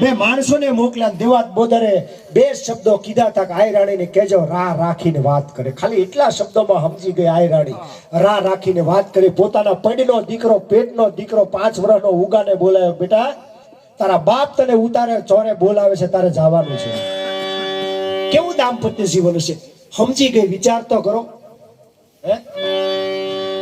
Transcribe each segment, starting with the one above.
બે માણસોને મોકલ્યા દેવાત બોદરે બે શબ્દો કીધા હતા કે આઈ રાણીને કહેજો રા રાખીને વાત કરે. ખાલી એટલા શબ્દોમાં સમજી ગઈ આઈ રાણી. રા રાખીને વાત કરી. પોતાના પૈડનો દીકરો, પેટનો દીકરો, 5 વર્ષનો ઉગાને બોલાવ્યો, બેટા તારા બાપ તને ઉતારે ચોરે બોલાવે છે, તારે જવાનું છે. કેવું દાંપત્ય જીવન છે, સમજી ગઈ. વિચાર તો કરો. હે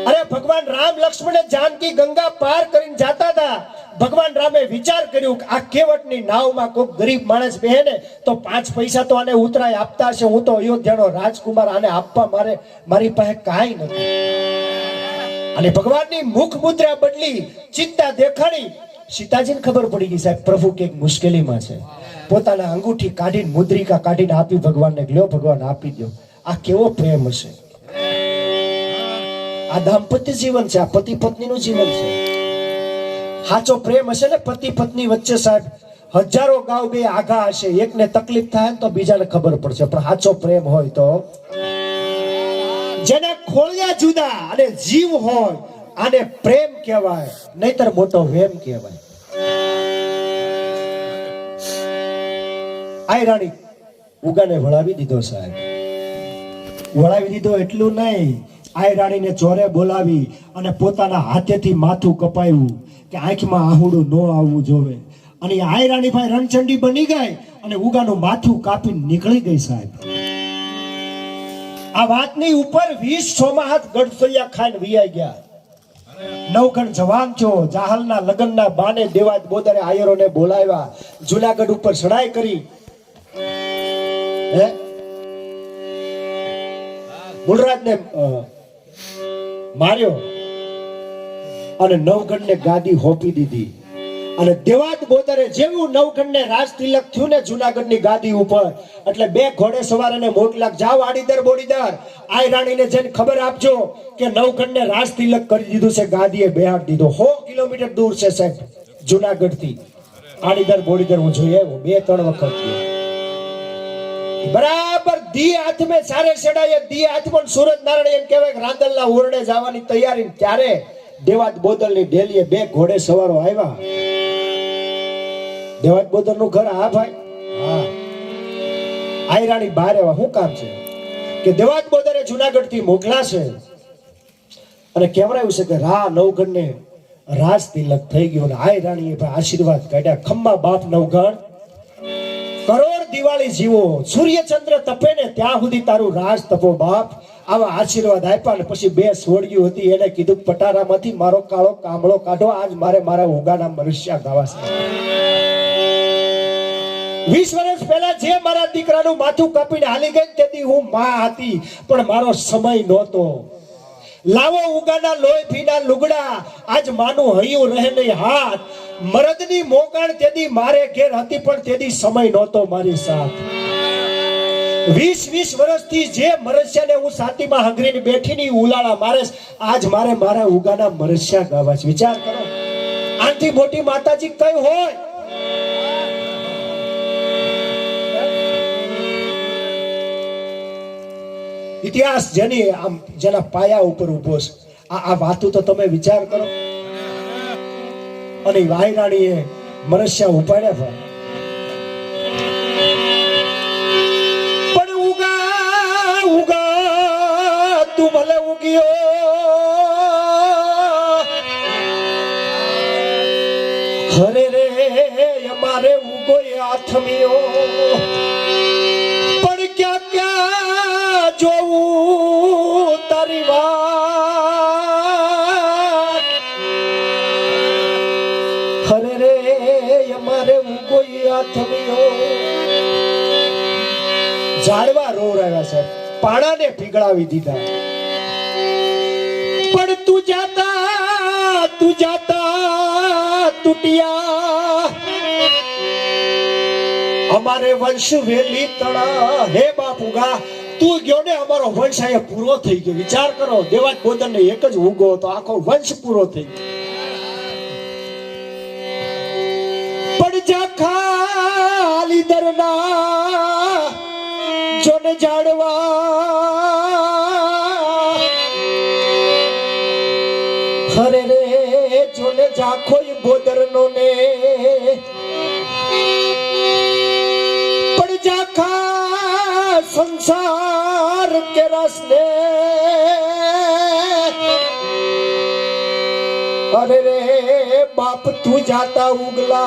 અરે ભગવાન રામ લક્ષ્મણે જાનકી ગંગા પાર કરીને જાતા હતા. ભગવાન રામે વિચાર કર્યું કે આ કેવટની નાવમાં કોઈ ગરીબ માણસ બેહે ને તો 5 પૈસા તો આને ઉતરાય આપતા હશે. હું તો અયોધ્યાનો રાજકુમાર, આને આપવા મારી પાસે કાંઈ નથી. અને ભગવાનની મુખ મુદ્રા બદલી, ચિંતા દેખાડી. સીતાજીને ખબર પડી ગઈ સાહેબ પ્રભુ કઈક મુશ્કેલીમાં છે. પોતાના અંગૂઠી કાઢીને, મુદ્રિકા કાઢીને આપી ભગવાનને. લ્યો ભગવાન આપી દો. આ કેવો પ્રેમ હશે! આ દાંપત્ય જીવન છે, આ પતિ પત્નીનું જીવન છે. સાચો પ્રેમ હશે ને પતિ પત્ની વચ્ચે સાહેબ, હજારો ગાવ બે આઘા હશે, એકને તકલીફ થાય તો બીજાને ખબર પડશે. પણ સાચો પ્રેમ હોય તો જેને ખોળિયા જુદા અને જીવ હોય, આને પ્રેમ કહેવાય, નહીતર મોટો વેમ કહેવાય. આઈ રાણી ઉગાને વળાવી દીધો સાહેબ. વળાવી દીધો એટલું નહીં, આઈ રાણીને ચોરે બોલાવી અને પોતાના હાથેથી માથું કપાયું કે આંખમાં આહુડું ન આવવું જોવે. અને આઈ રાણી ભાઈ રણચંડી બની ગઈ અને ઉગાનું માથું કાપીને નીકળી ગઈ સાહેબ. આ વાતની ઉપર 20 સોમાહાથ ગઢસૈયા ખાઈને વિયાઈ ગયા. નવગણ જવાન થયો. જાહલના લગ્નના બાને દેવાજ બોદરે આયરોને બોલાવ્યા. જુનાગઢ ઉપર ચડાઈ કરી. હે મૂળરાજને માર્યો અને નવગણને ગાદી હોપી દીધી. અને દેવાત બોદરે જેવું નવગણને રાજ તિલક થયું ને જુનાગઢની ગાદી ઉપર, એટલે 2 ઘોડે સવાર અને મોકલાક જાવ આડીદર બોડીદર આઈ રાણીને જઈને ખબર આપજો કે નવગણને રાજ તિલક કરી દીધું છે, ગાદીએ બેહાડ દીધો. 100 કિલોમીટર દૂર છે સાહેબ જુનાગઢ થી આડીદર બોડીદર. હું જોઈ આવ્યો 2-3 વખત. બરાબર દી હાથ મેં સારે ચડાય. દી હાથ પણ સુરત નારાયણ કહેવાય કે રાંદલના ઓરડે જવાની તૈયારી. ત્યારે દેવાત બોદરની ડેલીએ 2 ઘોડે સવારો આવ્યા. દેવાત બોદર નું ઘર આ ભાઈ. હા આઈ રાણી બહાર આવ્યા. શું કામ છે કે દેવાત બોદરે જુનાગઢ થી મોકલાશે અને કેવરાયું છે કે રા નવગણને રાજ તિલક થઈ ગયો. અને આઈ રાણીએ ભાઈ આશીર્વાદ કાઢ્યા. ખમ્મા બાપ નવગણ કરોડ દિવાળી જીવો, સૂર્યચંદ્ર તપે ને ત્યાં સુધી તારું રાજ તપો બાપ. આવા આશીર્વાદ આપ્યા. અને પછી 2 સોડિયું હતી, એને કીધું પટારામાંથી મારો કાળો કામળો કાઢો, આજ મારે મારા ઉગાના મરસ્યા ગાવા છે. 20 વર્ષ પહેલા જે મારા દીકરાનું માથું કાપીને હાલી ગઈ તેથી હું માં હતી, પણ મારો સમય નહોતો. લાવો ઉગાના લોહી ભીના લુગડા, આજ માનું હૈયું રહે નહીં હાથ. મરદની મોકાણ તેદી મારે ઘેર હતી, પણ તેદી સમય નહોતો મારી સાથ. 20 વર્ષથી જે મરસ્યાને હું સાતીમાં હંગરીને બેઠીની ઉલાળા મારે, આજ મારે મારા ઉગાના મરસ્યા ગાવા છે. વિચાર કરો, આનથી મોટી માતાજી કઈ હોય? ઇતિહાસ જેની આમ જેના પાયા ઉપર ઉભો છે, આ વાતો તો તમે વિચાર કરો. અને વાઈ રાણીએ મરસ્યા ઉપાડ્યા ભાઈ. પણ ઉગા ઉગા તું ભલે ઉગ્યો, ખરે રે અમારે ઉગો આથમિયો. પણ ક્યાં ક્યાં જોઉં તારી વાત, ખરે રે અમારે કોઈ આથમિયો. ઝાડવા રોવરાવ્યા છે, પાણાને પીગળાવી દીધા. પણ તું જાતા તૂટિયા, અમારે વંશ વેલી તળા. હે બાપુગા તું ગયો ને અમારો વંશ અહીંયા પૂરો થઈ ગયો. વિચાર કરો, દેવાજ બોદરને એક જ ઉગો તો આખો વંશ પૂરો થઈ ગયો. પણ જા ખાલી દરના જોને જાડવા, ખરે રે જોને જા કોઈ બોદરનો ને संसार के रास्ते अरे रे बाप तू जाता उगला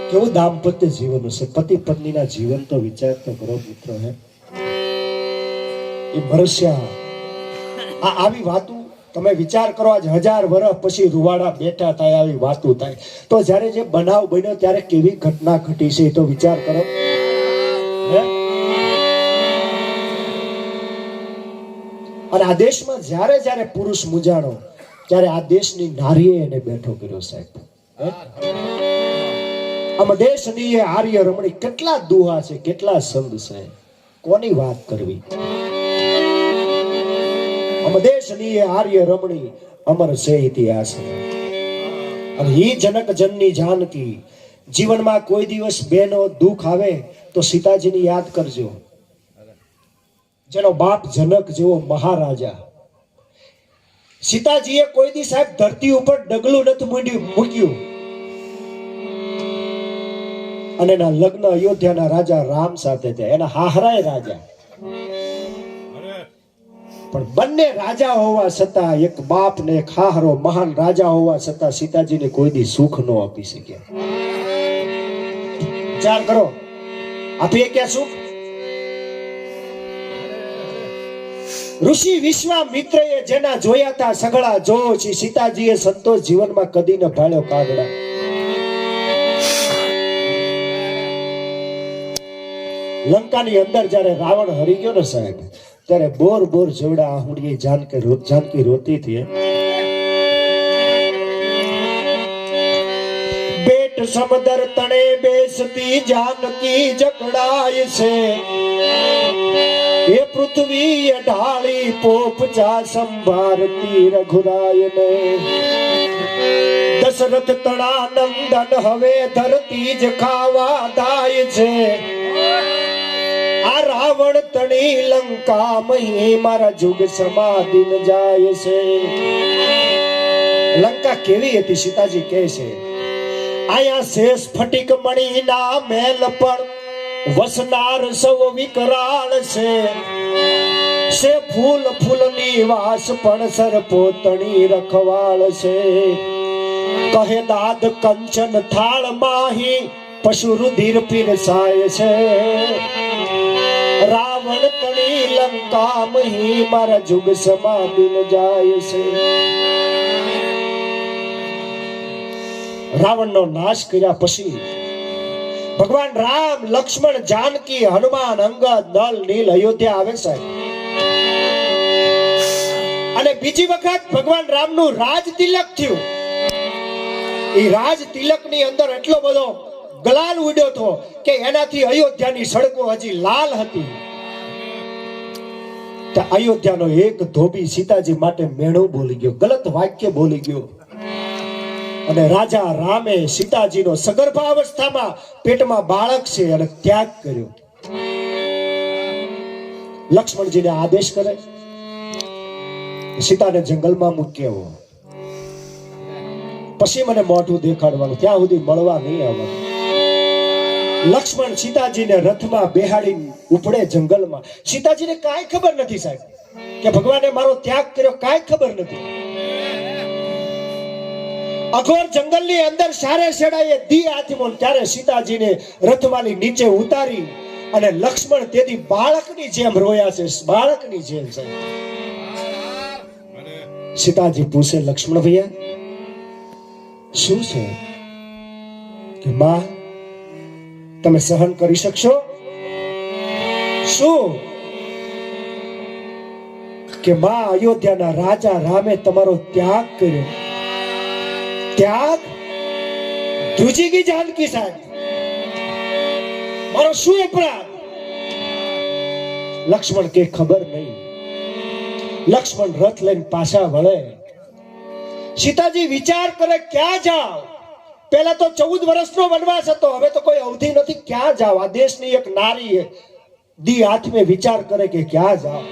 કેવું દાંપત્ય જીવન હશે પતિ પત્નીના જીવન તો વિચાર તો કરો મિત્રો હે એ ભરસ્યા આવી વાતો તમે વિચાર કરો આજ 1000 વર્ષ પછી રૂવાડા બેઠા થાય આવી વાતો થાય તો જ્યારે જે બનાવ બન્યો ત્યારે કેવી ઘટના ઘટી છે તો વિચાર કરો અને આ દેશમાં જ્યારે જ્યારે પુરુષ મુજાણો ત્યારે આ દેશની નારીએ એને બેઠો કર્યો સાહેબ આમાં દેશની એ આર્ય રમણી કેટલા દુહા છે કેટલા સંત છે કોની વાત કરવી આમાં દેશની એ આર્ય રમણી અમર છે ઇતિહાસ અને ઈ જનક જનની જાનકી જીવનમાં કોઈ દિવસ બેનો દુઃખ આવે તો સીતાજીની યાદ કરજો જેનો બાપ જનક જેવો મહારાજા સીતાજીએ કોઈ દી સાહેબ ધરતી ઉપર ડગલું નથી મૂક્યું અને એના લગ્ન અયોધ્યાના રાજા રામ સાથે થયા એના હાહરાય રાજા પણ બંને રાજા હોવા છતાં એક બાપ ને એક હાહરો મહાન રાજા હોવા છતાં સીતાજીને કોઈ દી સુખ ન આપી શક્યા વિચાર કરો આપીએ ક્યાં સુખ ઋષિ વિશ્વામિત્રએ જેના જોયા હતા સગળા જોશ સીતાજીએ સંતોષ જીવનમાં કદી ન ભાળ્યો કાગડા લંકાની અંદર જ્યારે રાવણ હરી ગયો ને સાહેબ ત્યારે બોર બોર જેવડા આહુડીએ જાનકી રોતી હતી બેટ સમદર તણે બેસતી જાનકી જકડાય છે એ પૃથ્વી ઢાળી પોપચા સંભારતી રઘુરાય ને દશરથ તણા નંદન હવે ધરતી જ ખાવા દાય છે આ રાવણ તણી લંકા મહી મારા જુગ સમાધિન જાય છે લંકા કેવી હતી સીતાજી કહે છે આયા શેષ ફટિક મણીના મેલ પર વસનાર સૌ વિકરાળ છે ફૂલ ફૂલની વાસ પણ સરપોતણી રખવાળ છે કહે દાદ કંચન થાળ માહી પશુ રુધિર પીરસાય છે રાવણ તણી લંકા મહી મારા જુગ સમાધિન જાય છે રાવણનો નાશ કર્યા પછી ભગવાન રામ લક્ષ્મણ જાનકી હનુમાન અંગદ નલ નીલ અયોધ્યા આવે છે અને બીજી વખત ભગવાન રામનું રાજ તિલક થયું એ રાજ તિલકની અંદર એટલો બધો ગલાલ ઉડ્યો હતો કે એનાથી અયોધ્યાની સડકો હજી લાલ હતી તો અયોધ્યાનો એક ધોબી સીતાજી માટે મેણું બોલી ગયો ગલત વાક્ય બોલી ગયો અને રાજા રામે સીતાજીનો સગર્ભાવસ્થામાં પેટમાં બાળક છે અને ત્યાગ કર્યો લક્ષ્મણજીને આદેશ કરે સીતાને જંગલમાં મૂકી આવો પછી મને મોઢું દેખાડવાનું ત્યાં સુધી મળવા નહીં આવવાનું લક્ષ્મણ સીતાજીને રથમાં બેહાડી ઉપડે જંગલમાં સીતાજીને કાંઈ ખબર નથી સાહેબ કે ભગવાને મારો ત્યાગ કર્યો કાંઈ ખબર નથી અઘોર જંગલની અંદર સારે શેડાએ દી આથમો ત્યારે સીતાજીને રથમાંથી નીચે ઉતારી અને લક્ષ્મણ તેથી બાળકની જેમ રોયા છે બાળકની જેમ છે સીતાજી પૂછે લક્ષ્મણ ભૈયા શું છે કે માં તમે સહન કરી શકશો શું કે માં અયોધ્યાના રાજા રામે તમારો ત્યાગ કર્યો ત્યાગ ધ્રુજી ગઈ જાનકી સાહેબ મારો શું અપરાધ લક્ષ્મણ કે ખબર નહીં લક્ષ્મણ રથ લઈને પાછા વળે સીતાજી વિચાર કરે ક્યાં જાવ પહેલા તો 14 વર્ષનો વનવાસ હતો હવે તો કોઈ અવધિ નથી ક્યાં જાવ આ દેશની એક નારી દી હાથમે વિચાર કરે કે ક્યાં જાવ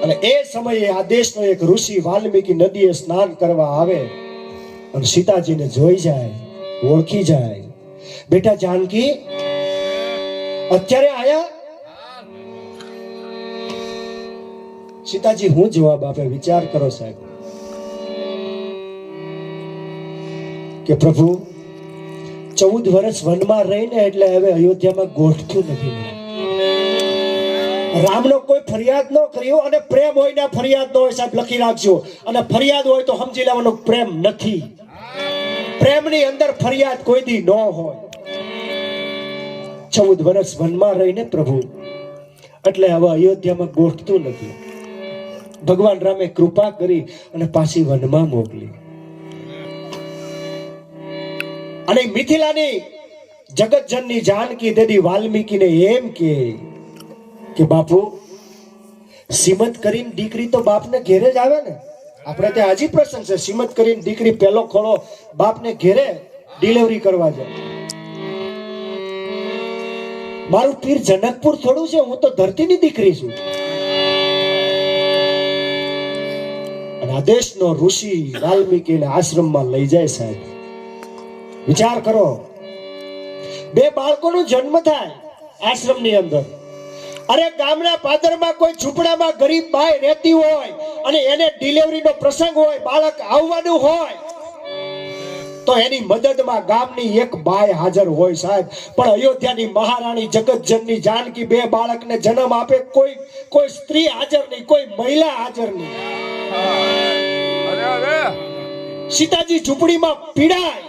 અને એ સમયે આ દેશનો એક ઋષિ વાલ્મીકી નદીએ સ્નાન કરવા આવે અને સીતાજીને જોઈ જાય ઓળખી જાય બેટા જાનકી અત્યારે આયા? સીતાજી હું જવાબ આપે? વિચાર કરો સાહેબ કે પ્રભુ 14 વર્ષ વનમાં રહીને એટલે હવે અયોધ્યામાં ગોઠતું નથી. રામનો કોઈ ફરિયાદ ન કર્યો, અને પ્રેમ હોય ને ફરિયાદ ન હોય સાહેબ લખી રાખજો. અને ફરિયાદ હોય તો સમજી લેવાનો પ્રેમ નથી. પ્રેમની અંદર ફરિયાદ કોઈ દી ન હોય. 14 વર્ષ વનમાં રહીને પ્રભુ એટલે હવે અયોધ્યામાં ગોઠતું નથી. ભગવાન રામે કૃપા કરી અને પાછી વનમાં મોકલી. અને મિથિલાની જગતજનની જાનકી દેદી વાલ્મીકીને એમ કે બાપુ શ્રીમત કરીને દીકરી તો બાપને ઘેરે જ આવે ને. આપણે ત્યાં હજી પ્રસંગ છે, શ્રીમત કરીને દીકરી પહેલો ખોળો બાપને ઘેરે ડિલિવરી કરવા જાય. મારું પીર જનકપુર થોડું છે, હું તો ધરતીની દીકરી છું. અને આ દેશનો ઋષિ વાલ્મીકીને આશ્રમમાં લઈ જાય સાહેબ. વિચાર કરો, 2 બાળકોનો જન્મ થાય આશ્રમની અંદર. અરે ગામના પાદરમાં કોઈ ઝૂંપડામાં ગરીબ બાઈ રહેતી હોય અને એને ડિલિવરીનો પ્રસંગ હોય, બાળક આવવાનું હોય, તો એની મદદમાં ગામની એક બાઈ હાજર હોય સાહેબ. પણ અયોધ્યાની મહારાણી જગતજનની જાનકી 2 બાળકને જન્મ આપે, કોઈ સ્ત્રી હાજર નહીં, કોઈ મહિલા હાજર નહીં. સીતાજી ઝૂંપડીમાં પીડાય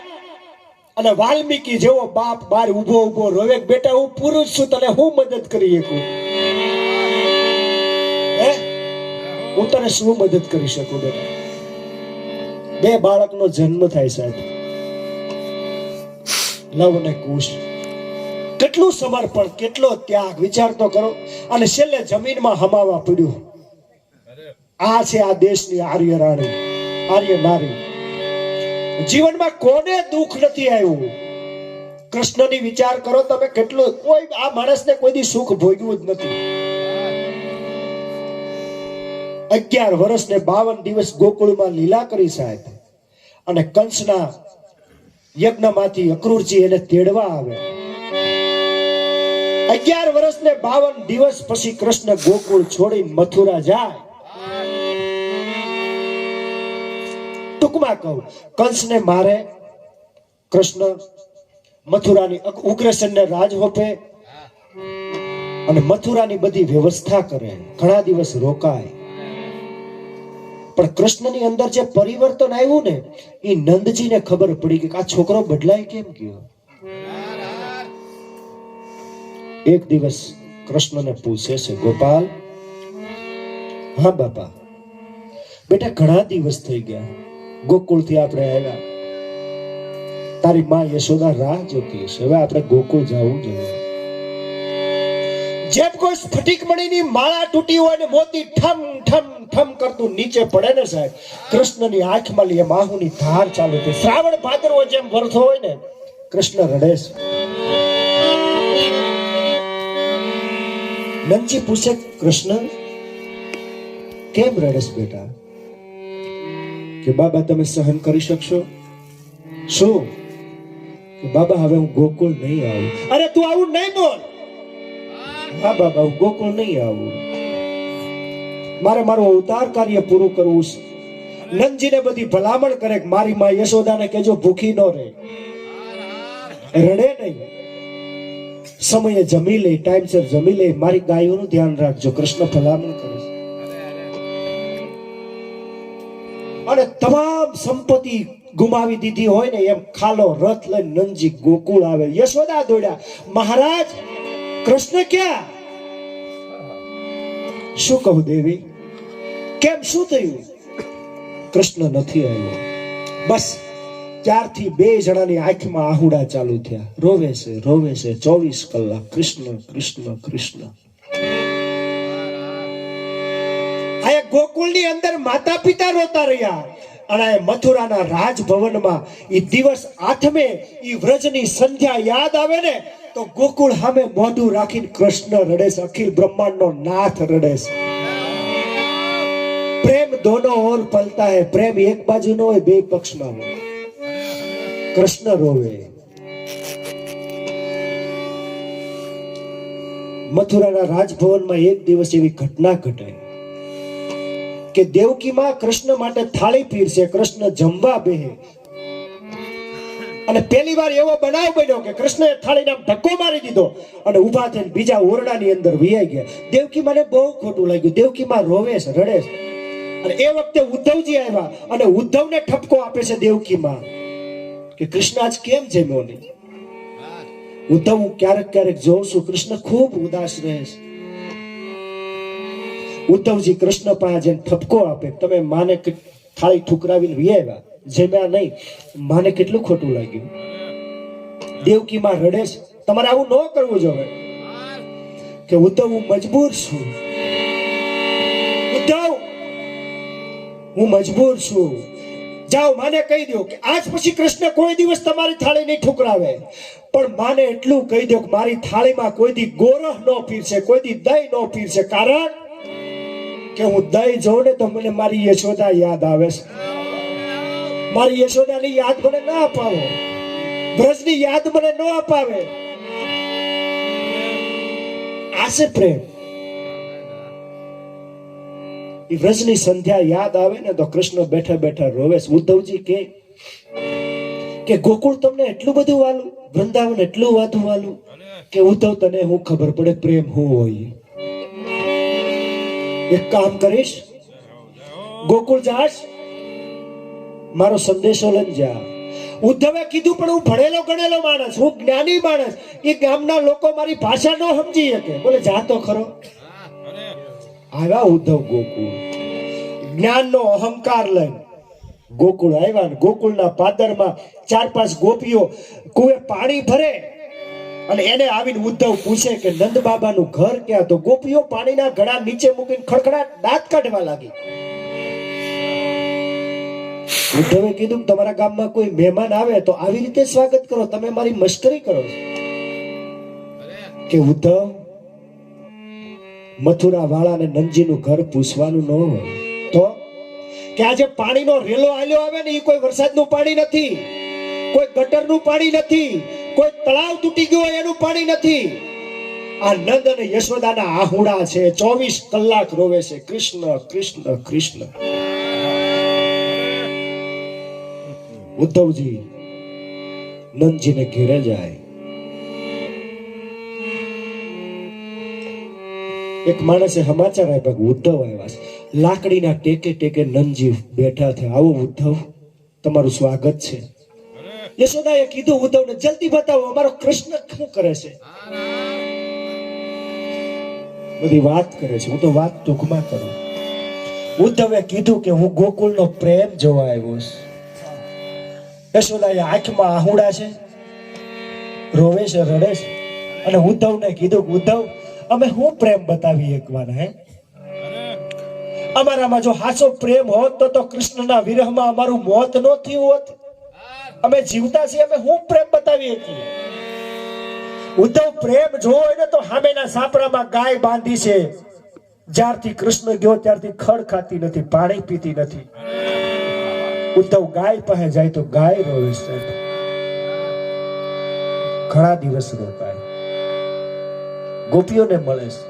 અને વાલ્મીકી જેવો બાપ બાર ઉભો રોવે, બેટા હું પુરુષ છું, તને હું મદદ કરી શકું? હું તને શું મદદ કરી શકું બેટા? 2 બાળકનો જન્મ થાય સાહેબ. લવ અને કુશ, કેટલું સમર્પણ, કેટલો ત્યાગ, વિચાર તો કરો. અને છેલ્લે જમીનમાં હમાવા પડ્યું. આ છે આ દેશની આર્ય રાણી, આર્ય નારી. જીવનમાં કોને દુઃખ નથી આવ્યું? કૃષ્ણની વિચાર કરો તમે, કેટલું કોઈ આ માણસને કોઈ દી સુખ ભોગ્યું જ નથી. 11 વર્ષ ને 52 દિવસ ગોકુળમાં લીલા કરી સાહેબ. અને કંસના યજ્ઞમાંથી અક્રૂરજી એને તેડવા આવે. 11 વર્ષ ને 52 દિવસ પછી કૃષ્ણ ગોકુળ છોડીને મથુરા જાય. ટૂંકમાં કહું, કંસને મારે કૃષ્ણ મથુરાની ઉગ્રસેનને રાજ હોપે અને મથુરાની બધી વ્યવસ્થા કરે. ઘણા દિવસ રોકાય. પણ કૃષ્ણની અંદર જે પરિવર્તન આવ્યું ને, એ નંદજીને ખબર પડી કે આ છોકરો બદલાય કેમ ગયો. એક દિવસ કૃષ્ણને પૂછે છે, ગોપાલ, હા બાપા, બેટા ઘણા દિવસ થઈ ગયા, ગોકુળથી આપણે આવ્યા, તારી માં યશોદા રાહ જોતી હશે, હવે આપણે ગોકુળ જવું જોઈએ. જેમ કોઈ સ્ફટિક મણીની માળા તૂટી હોય ને મોતી ઠમ ઠમ ઠમ કરતું નીચે પડે ને સાહેબ, કૃષ્ણની આંખમાં લે માહુની ધાર ચાલુ થઈ. શ્રાવણ ભાદરવો જેમ વરસો હોય ને, કૃષ્ણ રડે છે. નંદજી પૂછે, કૃષ્ણ કેમ રડેશ બેટા? કે બાબા તમે સહન કરી શકશો? શું? કે બાબા હવે હું ગોકુળ નહીં આવું. અરે તું આવું નહીં બોલ. હા બાબા, હું ગોકુળ નહીં આવું, મારે મારું અવતાર કાર્ય પૂરું કરવું છે. નંદજીને બધી ભલામણ કરે કે મારી માં યશોદાને કહેજો ભૂખી ન રહે, રડે નહીં, સમયે જમી લે, ટાઈમસર જમી લે, મારી ગાયોનું ધ્યાન રાખજો. કૃષ્ણ ભલામણ કરે છે. અને તમામ સંપત્તિ ગુમાવી દીધી હોય ને એમ ખાલો રથ લઈને નંદજી ગોકુળ આવે. યશોદા દોડ્યા, મહારાજ કૃષ્ણ ક્યાં? શું કહું દેવી, કેમ શું થયું? કૃષ્ણ નથી આવ્યો. બસ ત્યારથી 2 જણાની આંખમાં આહુડા ચાલુ થયા. રોવે છે 24 કલાક, કૃષ્ણ કૃષ્ણ કૃષ્ણ. આ ગોકુળની અંદર માતા પિતા રોતા રહ્યા. અને મથુરાના રાજભવનમાં ઈ દિવસ 8મે ઈ વ્રજની સંધ્યા યાદ આવે ને, તો ગોકુળ સામે મોઢું રાખીને કૃષ્ણ રડે છે. અખિલ બ્રહ્માંડનો નાથ રડે છે. પ્રેમ દોનો ઓર પલતા હૈ. પ્રેમ એક બાજુ નો હોય, 2 પક્ષમાં હોય. કૃષ્ણ રોવે. મથુરાના રાજભવનમાં એક દિવસ એવી ઘટના ઘટે કે દેવકીમાં કૃષ્ણ માટે થાળી પીરસે, કૃષ્ણ જમવા બેહે અને પહેલી વાર એવો બનાવ બન્યો કે કૃષ્ણએ થાળીને આમ ધક્કો મારી દીધો અને ઊભા થઈને બીજા ઓરડાની અંદર વિયાઈ ગયા. દેવકી માને બહુ ખોટું લાગ્યું. દેવકી માં રોવે છે, રડે છે. અને એ વખતે ઉદ્ધવજી આવ્યા અને ઉદ્ધવને ઠપકો આપે છે દેવકી માં કે કૃષ્ણ આજ કેમ જમ્યો નહીં? ઉદ્ધવ, હું ક્યારેક ક્યારેક જોઉં છું કૃષ્ણ ખૂબ ઉદાસ રહે છે. ઉદ્ધવજી કૃષ્ણ પાસે જઈને ઠપકો આપે, તમે માને થાળી ઠુકરાવીને વિયાવ્યા, જમ્યા નહીં, માને કેટલું ખોટું લાગ્યું. દેવકી માં રડે છે. તમારે આવું ન કરવું જોઈએ કે ઉદ્ધવ, હું મજબૂર છું. ઉદ્ધવ, હું મજબૂર છું. જાઓ, માને કહી દો કે આજ પછી કૃષ્ણ કોઈ દિવસ તમારી થાળી નહીં ઠુકરાવે. પણ માને એટલું કહી દો કે મારી થાળીમાં કોઈ દી ગોરહ ન પીરશે, કોઈ દી દહીં ન પીરશે. કારણ કે હું દહીં જોઉં ને તો મને મારી યશોદા યાદ આવે છે. મારી યશોદાની યાદ મને ન અપાવો, બ્રજની યાદ મને ન અપાવે. આશે પ્રેમ. એ વ્રજની સંધ્યા યાદ આવે ને તો કૃષ્ણ બેઠા બેઠા રોવે. ઉદ્ધવજી કે ગોકુળ તમને એટલું બધું વાલું, વૃંદાવન એટલું વાતું વાલું કે ઉદ્ધવ તને હું ખબર પડે પ્રેમ હું હોય. એક કામ કરીશ, ગોકુળ જાશ, મારો સંદેશો લઈને જા. ઉદ્ધવે કીધું પણ હું ભણેલો ગણેલો માણસ, હું જ્ઞાની માણસ, એ ગામના લોકો મારી ભાષા ન સમજી શકે. બોલે જા તો ખરો. આવ્યા ઉદ્ધવ ગોકુળ, જ્ઞાનનો અહંકાર લઈને ગોકુળ આવ્યા. ગોકુળના પાદરમાં 4-5 ગોપીઓ કુએ પાણી ભરે અને એને આવીને ઉદ્ધવ પૂછે કે નંદ બાબાનું ઘર ક્યાં? તો ગોપીઓ પાણીના ઘડા નીચે મૂકીને ખડખડાટ દાંત કાઢવા લાગી. ઉદ્ધવે કીધું તમારા ગામમાં કોઈ મહેમાન આવે તો આવી રીતે સ્વાગત કરો, તમે મારી મશ્કરી કરો છો. કે ઉદ્ધવ, મથુરા વાળાને નંદજીનું ઘર પૂછવાનું ન હોય તો કે આજે પાણીનો રેલો આલ્યો આવે ને, એ કોઈ વરસાદનું પાણી નથી, કોઈ ગટરનું પાણી નથી, કોઈ તળાવ તૂટી ગયો એનું પાણી નથી. આ નંદ અને યશોદાના આહુડા છે, 24 કલાક રોવે છે, કૃષ્ણ કૃષ્ણ કૃષ્ણ. ઉદ્ધવજી નંદજીને ઘેરે જાય. એક માણસે સમાચાર આપ્યા કે ઉદ્ધવ આવ્યા છે. લાકડીના ટેકે ટેકે નંદજી બેઠા થયા. આવો ઉદ્ધવ, તમારું સ્વાગત છે. યશોદાએ કીધું ઉદ્ધવને, જલ્દી બતાવો અમારો કૃષ્ણ શું કરે છે. બધી વાત કરે છે, હું તો વાત ટૂંકમાં કરું. ઉદ્ધવે કીધું કે હું ગોકુળનો પ્રેમ જોવા આવ્યો છું. યશોદાએ આંખમાં આહુડા છે, રોવે છે, રડે છે. અને ઉદ્ધવને કીધું કે ઉદ્ધવ, અમે હું પ્રેમ બતાવી એકવાર? હે, અમારામાં જો હાચો પ્રેમ હોત તો કૃષ્ણના વિરહમાં અમારું મોત ન થયું હોત. અમે જીવતા છીએ, અમે હું પ્રેમ બતાવી શકીએ? ઉદ્ધવ, પ્રેમ જોવો ને તો સામેના સાપરામાં ગાય બાંધી છે. જ્યારથી કૃષ્ણ ગયો ત્યારથી ખડ ખાતી નથી, પાણી પીતી નથી. ઉદ્ધવ ગાય પાસે જાય તો ગાય રોવે છે. ઘણા દિવસ રોકાય, ગોપીઓને મળે છે.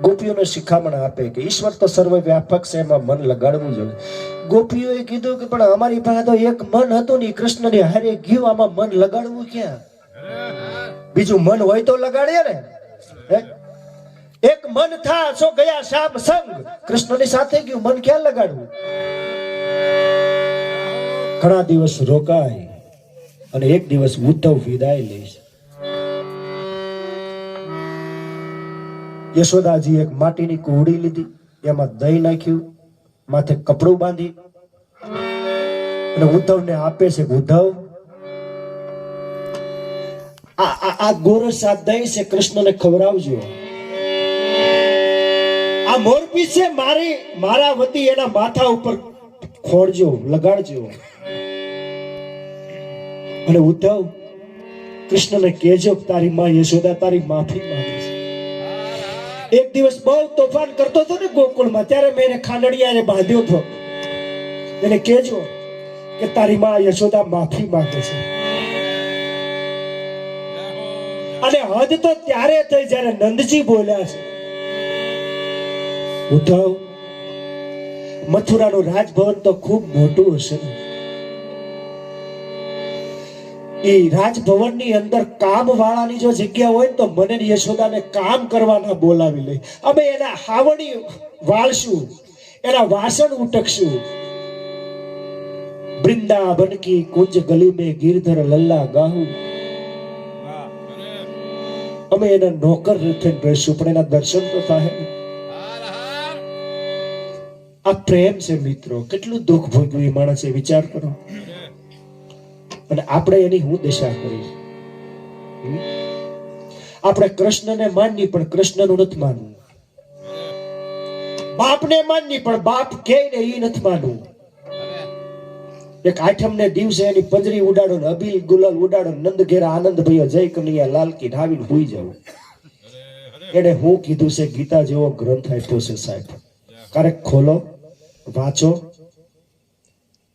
ગોપીઓને શિખામણ આપે કે ઈશ્વર તો સર્વ વ્યાપક છે, એમાં મન લગાડવું જોઈએ. ગોપીઓએ કીધું કે પણ અમારી પાસે તો એક મન હતું ને, કૃષ્ણની હારે ગયું, આમાં મન લગાડવું ક્યાં? બીજું મન હોય તો લગાડે ને. એક મન થા સો ગયા શ્યામ સંગ, કૃષ્ણની સાથે ગયું, મન ક્યાં લગાડવું? ઘણા દિવસ રોકાય અને એક દિવસ ઉદ્ધવ વિદાય લે છે. યશોદાજી એક માટીની કુવડી લીધી, એમાં દહીં નાખ્યું, માથે કપડું બાંધી અને ઉદ્ધવને આપે છે. ઉદ્ધવ, આ ગોરસ આ દહીં છે, કૃષ્ણને ખવડાવજો. આ મોરપી છે, મારા વતી એના માથા ઉપર ખોડજો, લગાડજો. અને ઉદ્ધવ, કૃષ્ણને કહેજો તારી માં યશોદા તારી માફી માંગે છે. એક દિવસ બહુ તોફાન કરતો હતો ને ગોકુળમાં, ત્યારે મેં એને ખાંડડિયાને બાંધ્યો હતો. એને કહેજો કે તારી માં યશોદા માફી માંગે છે. અને હદ તો ત્યારે થઈ જ્યારે નંદજી બોલ્યા છે, ઉદ્ધવ, મથુરાનું રાજભવન તો ખૂબ મોટું હશે ને, એ રાજભવનની અંદર કામ વાળાની જો જગ્યા હોય તો મને ને યશોદાને કામ કરવાના બોલાવી લઈ, અમે એના હાવણી વાળશું, એના વાસણ ઉટકશું. વૃંદાવન કી કુંજ ગલી में गिरधर लल्ला गाहू, અમે એના નોકર થઈને રહીશું, પણ એના દર્શન તો થાય ને. આ પ્રેમ છે મિત્રો. કેટલું દુઃખ ભોગવ્યું એ માણસે, વિચાર કરો. અને આપણે એની હું દશા કરી. આપણે કૃષ્ણને માનની પણ કૃષ્ણનું નથી માનવું, બાપને માનની પણ બાપ કે ને એ નથી માનવું. એક આઠમ ને દિવસે એની પજરી ઉડાડો ને અબીલ ગુલાલ ઉડાડો, નંદ ઘેરા આનંદ ભૈયો જય કનૈયા લાલ કી ઢાવીને હુઈ જવું. એને હું કીધું છે, ગીતા જેવો ગ્રંથ આપ્યો છે સાહેબ, ક્યારેક ખોલો વાંચો.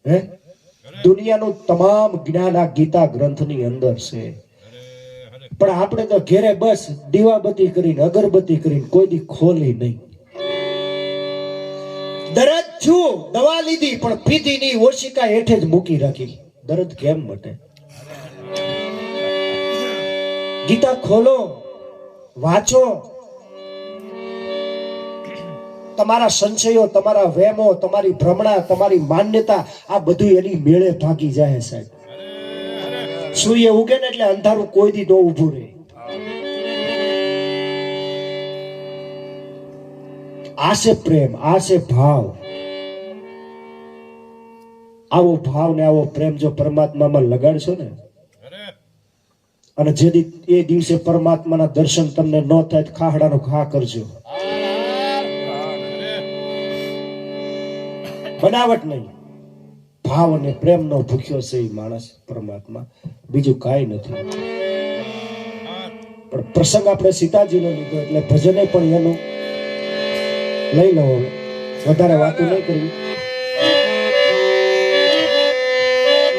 હે, દુનિયાનું તમામ જ્ઞાન આ ગીતા ગ્રંથની અંદર છે. પણ આપણે તો ઘેરે બસ દીવાબત્તી કરીને અગરબત્તી કરીને કોઈ દી ખોલી નહીં. દરદ છું, દવા લીધી પણ પીધી નહીં, ઓશિકા હેઠે જ મૂકી રાખી. દર્દ કેમ મટે? ગીતા ખોલો, વાંચો. તમારા સંશયો, તમારા વહેમો, તમારી ભ્રમણા, તમારી માન્યતા, આ બધું એની મેળે ભાગી જાય સાહેબ. સૂર્ય ઉગે ને એટલે અંધારું કોઈ દી ન ઊભું રહે. આ છે પ્રેમ, આ છે ભાવ. આવો ભાવ ને આવો પ્રેમ જો પરમાત્મામાં લગાડશો ને, અને જે એ દિવસે પરમાત્માના દર્શન તમને ન થાય તો ખાહડાનો ઘા કરજો. બનાવટ નહીં, ભાવ અને પ્રેમનો ભૂખ્યો છે એ માણસ પરમાત્મા, બીજું કાંઈ નથી. પણ પ્રસંગ આપણે સીતાજીનો લીધો એટલે ભજને પણ એનું લઈ લો. હવે વધારે વાતો નહીં કરવી.